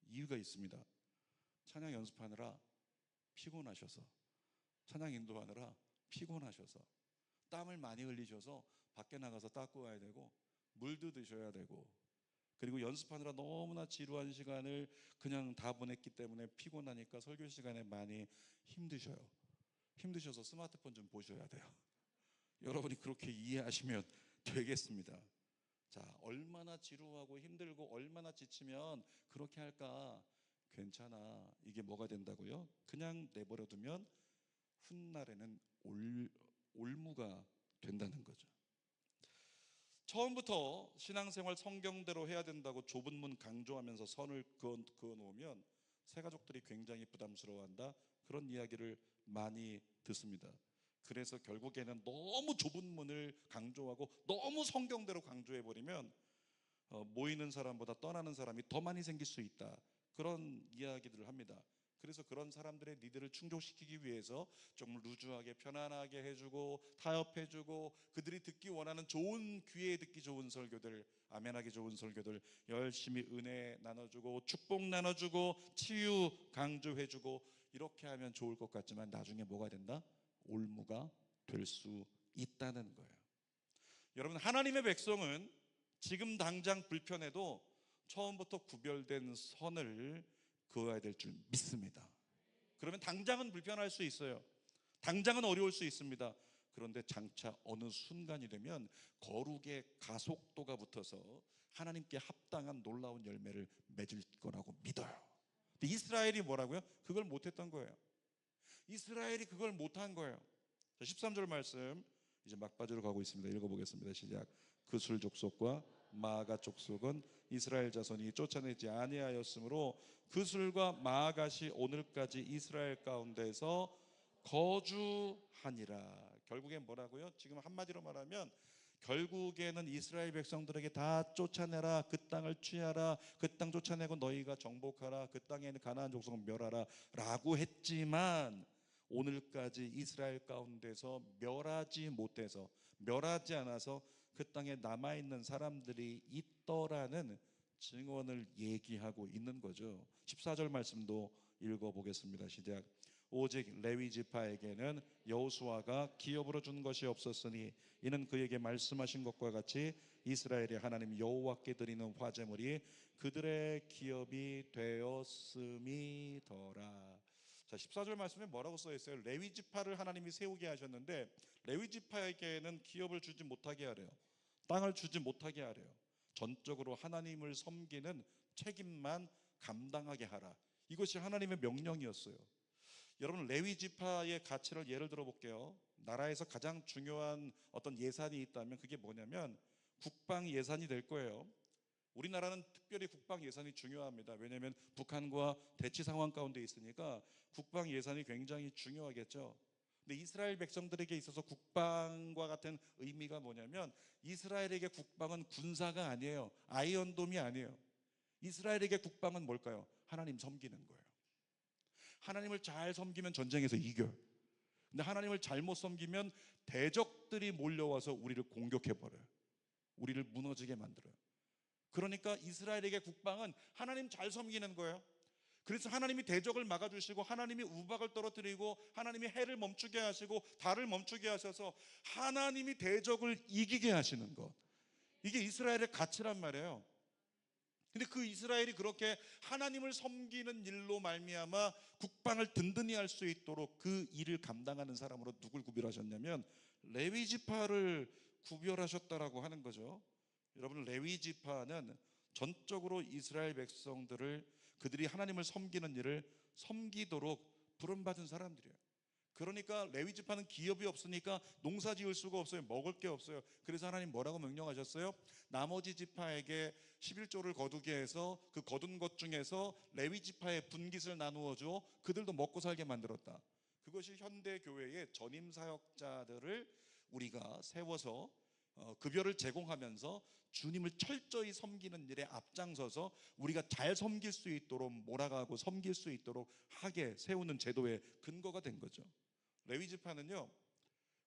이유가 있습니다. 찬양 연습하느라 피곤하셔서, 찬양 인도하느라 피곤하셔서, 땀을 많이 흘리셔서 밖에 나가서 닦고 와야 되고 물도 드셔야 되고, 그리고 연습하느라 너무나 지루한 시간을 그냥 다 보냈기 때문에 피곤하니까 설교 시간에 많이 힘드셔서 스마트폰 좀 보셔야 돼요. 여러분이 그렇게 이해하시면 되겠습니다. 자, 얼마나 지루하고 힘들고 얼마나 지치면 그렇게 할까? 괜찮아. 이게 뭐가 된다고요? 그냥 내버려 두면 훗날에는 올무가 된다는 거죠. 처음부터 신앙생활 성경대로 해야 된다고 좁은 문 강조하면서 선을 그어 놓으면 새 가족들이 굉장히 부담스러워한다, 그런 이야기를 많이 듣습니다. 그래서 결국에는 너무 좁은 문을 강조하고 너무 성경대로 강조해버리면 모이는 사람보다 떠나는 사람이 더 많이 생길 수 있다, 그런 이야기들을 합니다. 그래서 그런 사람들의 니들을 충족시키기 위해서 좀 루즈하게 편안하게 해주고 타협해주고 그들이 듣기 원하는 좋은, 귀에 듣기 좋은 설교들, 아멘하기 좋은 설교들 열심히 은혜 나눠주고 축복 나눠주고 치유 강조해주고 이렇게 하면 좋을 것 같지만 나중에 뭐가 된다? 올무가 될 수 있다는 거예요. 여러분, 하나님의 백성은 지금 당장 불편해도 처음부터 구별된 선을 그어야 될 줄 믿습니다. 그러면 당장은 불편할 수 있어요. 당장은 어려울 수 있습니다. 그런데 장차 어느 순간이 되면 거룩의 가속도가 붙어서 하나님께 합당한 놀라운 열매를 맺을 거라고 믿어요. 근데 이스라엘이 뭐라고요? 그걸 못했던 거예요. 이스라엘이 그걸 못한 거예요. 13절 말씀 이제 막바지로 가고 있습니다. 읽어보겠습니다. 시작. 그술 족속과 마아가 족속은 이스라엘 자손이 쫓아내지 아니하였으므로 그술과 마아갓이 오늘까지 이스라엘 가운데서 거주하니라. 결국엔 뭐라고요? 지금 한마디로 말하면 결국에는 이스라엘 백성들에게 다 쫓아내라, 그 땅을 취하라, 그 땅 쫓아내고 너희가 정복하라, 그 땅에 있는 가나안 족속을 멸하라 라고 했지만 오늘까지 이스라엘 가운데서 멸하지 않아서 그 땅에 남아있는 사람들이 있더라는 증언을 얘기하고 있는 거죠. 14절 말씀도 읽어보겠습니다. 시작. 오직 레위 지파에게는 여호수아가 기업으로 준 것이 없었으니 이는 그에게 말씀하신 것과 같이 이스라엘의 하나님 여호와께 드리는 화제물이 그들의 기업이 되었음이더라. 자, 14절 말씀에 뭐라고 써 있어요? 레위 지파를 하나님이 세우게 하셨는데 레위 지파에게는 기업을 주지 못하게 하래요. 땅을 주지 못하게 하래요. 전적으로 하나님을 섬기는 책임만 감당하게 하라. 이것이 하나님의 명령이었어요. 여러분, 레위 지파의 가치를 예를 들어 볼게요. 나라에서 가장 중요한 어떤 예산이 있다면 그게 뭐냐면 국방 예산이 될 거예요. 우리나라는 특별히 국방 예산이 중요합니다. 왜냐하면 북한과 대치 상황 가운데 있으니까 국방 예산이 굉장히 중요하겠죠. 근데 이스라엘 백성들에게 있어서 국방과 같은 의미가 뭐냐면 이스라엘에게 국방은 군사가 아니에요. 아이언돔이 아니에요. 이스라엘에게 국방은 뭘까요? 하나님 섬기는 거예요. 하나님을 잘 섬기면 전쟁에서 이겨요. 근데 하나님을 잘못 섬기면 대적들이 몰려와서 우리를 공격해버려요. 우리를 무너지게 만들어요. 그러니까 이스라엘에게 국방은 하나님 잘 섬기는 거예요. 그래서 하나님이 대적을 막아주시고 하나님이 우박을 떨어뜨리고 하나님이 해를 멈추게 하시고 달을 멈추게 하셔서 하나님이 대적을 이기게 하시는 것, 이게 이스라엘의 가치란 말이에요. 근데 그 이스라엘이 그렇게 하나님을 섬기는 일로 말미암아 국방을 든든히 할 수 있도록 그 일을 감당하는 사람으로 누굴 구별하셨냐면 레위 지파를 구별하셨다라고 하는 거죠. 여러분, 레위 지파는 전적으로 이스라엘 백성들을 그들이 하나님을 섬기는 일을 섬기도록 부름받은 사람들이에요. 그러니까 레위 지파는 기업이 없으니까 농사 지을 수가 없어요. 먹을 게 없어요. 그래서 하나님 뭐라고 명령하셨어요? 나머지 지파에게 11조를 거두게 해서 그 거둔 것 중에서 레위 지파의 분깃을 나누어 줘 그들도 먹고 살게 만들었다. 그것이 현대 교회의 전임 사역자들을 우리가 세워서 급여를 제공하면서 주님을 철저히 섬기는 일에 앞장서서 우리가 잘 섬길 수 있도록 몰아가고 섬길 수 있도록 하게 세우는 제도의 근거가 된 거죠. 레위 지파는요,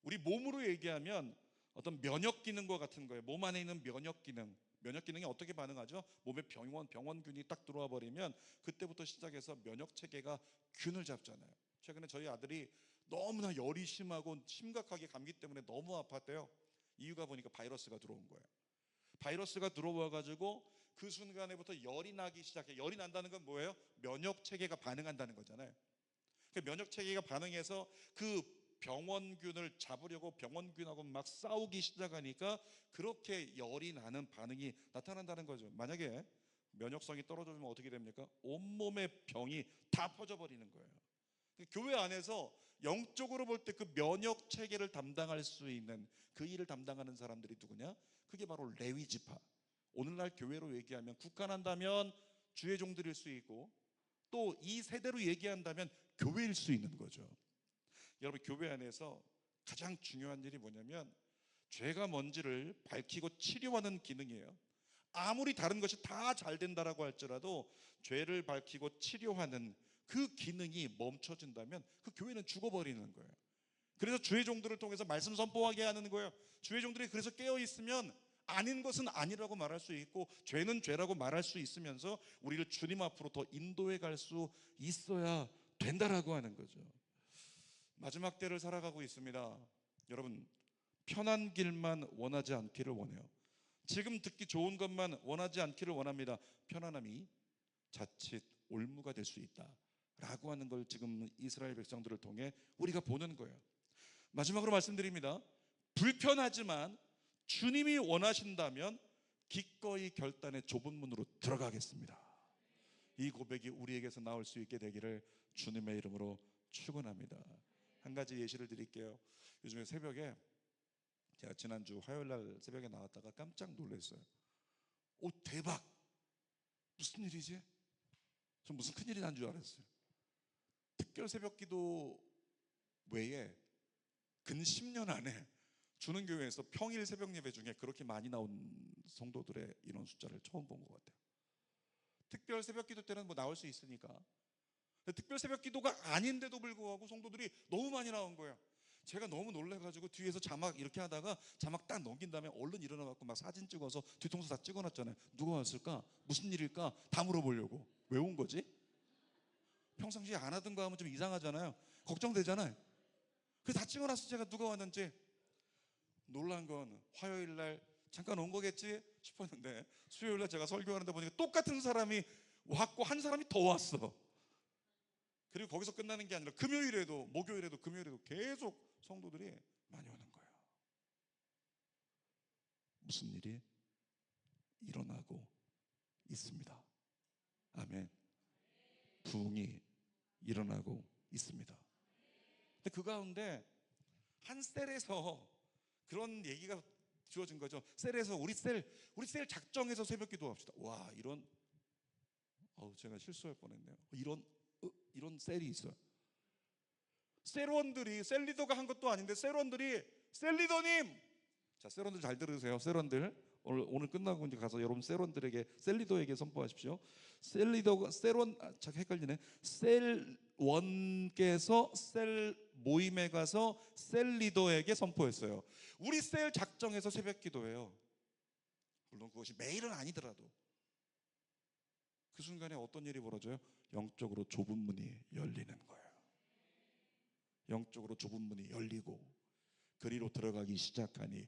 우리 몸으로 얘기하면 어떤 면역 기능과 같은 거예요. 몸 안에 있는 면역 기능이 어떻게 반응하죠? 몸에 병원균이 딱 들어와 버리면 그때부터 시작해서 면역 체계가 균을 잡잖아요. 최근에 저희 아들이 너무나 열이 심하고 심각하게 감기 때문에 너무 아팠대요. 이유가 보니까 바이러스가 들어온 거예요. 바이러스가 들어와 가지고 그 순간에부터 열이 나기 시작해. 열이 난다는 건 뭐예요? 면역 체계가 반응한다는 거잖아요. 그 면역 체계가 반응해서 그 병원균을 잡으려고 병원균하고 막 싸우기 시작하니까 그렇게 열이 나는 반응이 나타난다는 거죠. 만약에 면역성이 떨어지면 어떻게 됩니까? 온몸의 병이 다 퍼져버리는 거예요. 교회 안에서 영적으로 볼 때 그 면역 체계를 담당할 수 있는 그 일을 담당하는 사람들이 누구냐? 그게 바로 레위 지파. 오늘날 교회로 얘기하면 국한한다면 주의 종들일 수 있고, 또 이 세대로 얘기한다면 교회일 수 있는 거죠. 여러분, 교회 안에서 가장 중요한 일이 뭐냐면 죄가 뭔지를 밝히고 치료하는 기능이에요. 아무리 다른 것이 다 잘 된다라고 할지라도 죄를 밝히고 치료하는 그 기능이 멈춰진다면 그 교회는 죽어버리는 거예요. 그래서 주의 종들을 통해서 말씀 선포하게 하는 거예요. 주의 종들이 그래서 깨어 있으면 아닌 것은 아니라고 말할 수 있고 죄는 죄라고 말할 수 있으면서 우리를 주님 앞으로 더 인도해 갈 수 있어야 된다라고 하는 거죠. 마지막 때를 살아가고 있습니다. 여러분, 편한 길만 원하지 않기를 원해요. 지금 듣기 좋은 것만 원하지 않기를 원합니다. 편안함이 자칫 올무가 될 수 있다 라고 하는 걸 지금 이스라엘 백성들을 통해 우리가 보는 거예요. 마지막으로 말씀드립니다. 불편하지만 주님이 원하신다면 기꺼이 결단의 좁은 문으로 들어가겠습니다. 이 고백이 우리에게서 나올 수 있게 되기를 주님의 이름으로 축원합니다. 한 가지 예시를 드릴게요. 요즘에 새벽에 제가 지난주 화요일날 새벽에 나왔다가 깜짝 놀랐어요. 오, 대박! 무슨 일이지? 전 무슨 큰일이 난 줄 알았어요. 특별 새벽기도 외에 근 10년 안에 주는 교회에서 평일 새벽 예배 중에 그렇게 많이 나온 성도들의 인원 숫자를 처음 본 것 같아요. 특별 새벽기도 때는 뭐 나올 수 있으니까. 특별 새벽기도가 아닌데도 불구하고 성도들이 너무 많이 나온 거예요. 제가 너무 놀라가지고 뒤에서 자막 이렇게 하다가 자막 딱 넘긴 다음에 얼른 일어나갖고 막 사진 찍어서 뒤통수 다 찍어놨잖아요. 누가 왔을까? 무슨 일일까? 다 물어보려고. 왜 온 거지? 평상시에 안 하던 거 하면 좀 이상하잖아요. 걱정되잖아요. 그래서 다 찍어놨어. 제가 누가 왔는지. 놀란 건 화요일날 잠깐 온 거겠지 싶었는데 수요일날 제가 설교하는데 보니까 똑같은 사람이 왔고 한 사람이 더 왔어. 그리고 거기서 끝나는 게 아니라 금요일에도 목요일에도 금요일에도 계속 성도들이 많이 오는 거예요. 무슨 일이 일어나고 있습니다. 아멘. 부흥이 일어나고 있습니다. 근데 그 가운데 한 셀에서 그런 얘기가 주어진 거죠. 셀에서 우리 셀 작정해서 새벽 기도합시다. 와, 이런 제가 실수할 뻔했네요. 이런 셀이 있어요. 셀원들이 셀리더가 한 것도 아닌데 셀원들이 셀리더님, 자, 셀원들 잘 들으세요. 셀원들 오늘 끝나고 이제 가서 여러분 셀원들에게 셀리더에게 선포하십시오. 셀리더가 셀원 잠깐 헷갈리네. 셀원께서 셀 모임에 가서 셀리더에게 선포했어요. 우리 셀 작정해서 새벽 기도해요. 물론 그것이 매일은 아니더라도 그 순간에 어떤 일이 벌어져요? 영적으로 좁은 문이 열리는 거예요. 영적으로 좁은 문이 열리고 그리로 들어가기 시작하니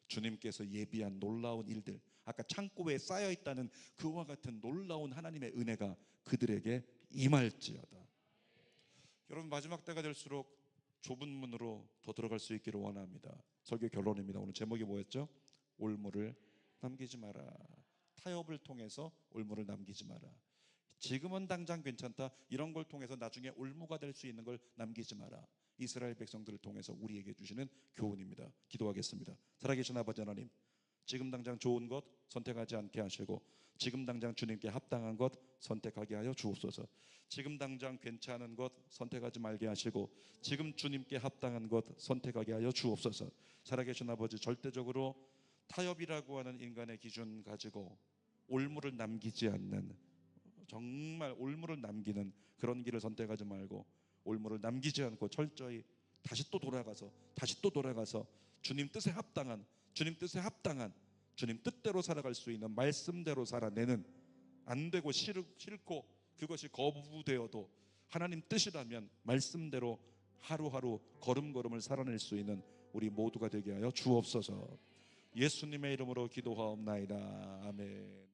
주님께서 예비한 놀라운 일들, 아까 창고에 쌓여있다는 그와 같은 놀라운 하나님의 은혜가 그들에게 임할지어다. 여러분, 마지막 때가 될수록 좁은 문으로 더 들어갈 수 있기를 원합니다. 설교 결론입니다. 오늘 제목이 뭐였죠? 올무를 남기지 마라. 타협을 통해서 올무를 남기지 마라. 지금은 당장 괜찮다. 이런 걸 통해서 나중에 올무가 될 수 있는 걸 남기지 마라. 이스라엘 백성들을 통해서 우리에게 주시는 교훈입니다. 기도하겠습니다. 살아계신 아버지 하나님, 지금 당장 좋은 것 선택하지 않게 하시고 지금 당장 주님께 합당한 것 선택하게 하여 주옵소서. 지금 당장 괜찮은 것 선택하지 말게 하시고 지금 주님께 합당한 것 선택하게 하여 주옵소서. 살아계신 아버지, 절대적으로 타협이라고 하는 인간의 기준 가지고 올무를 남기지 않는, 정말 올무를 남기는 그런 길을 선택하지 말고 올무를 남기지 않고 철저히 다시 또 돌아가서 주님 뜻에 합당한 주님 뜻대로 살아갈 수 있는 말씀대로 살아내는, 안 되고 싫고 그것이 거부되어도 하나님 뜻이라면 말씀대로 하루하루 걸음걸음을 살아낼 수 있는 우리 모두가 되게 하여 주옵소서. 예수님의 이름으로 기도하옵나이다. 아멘.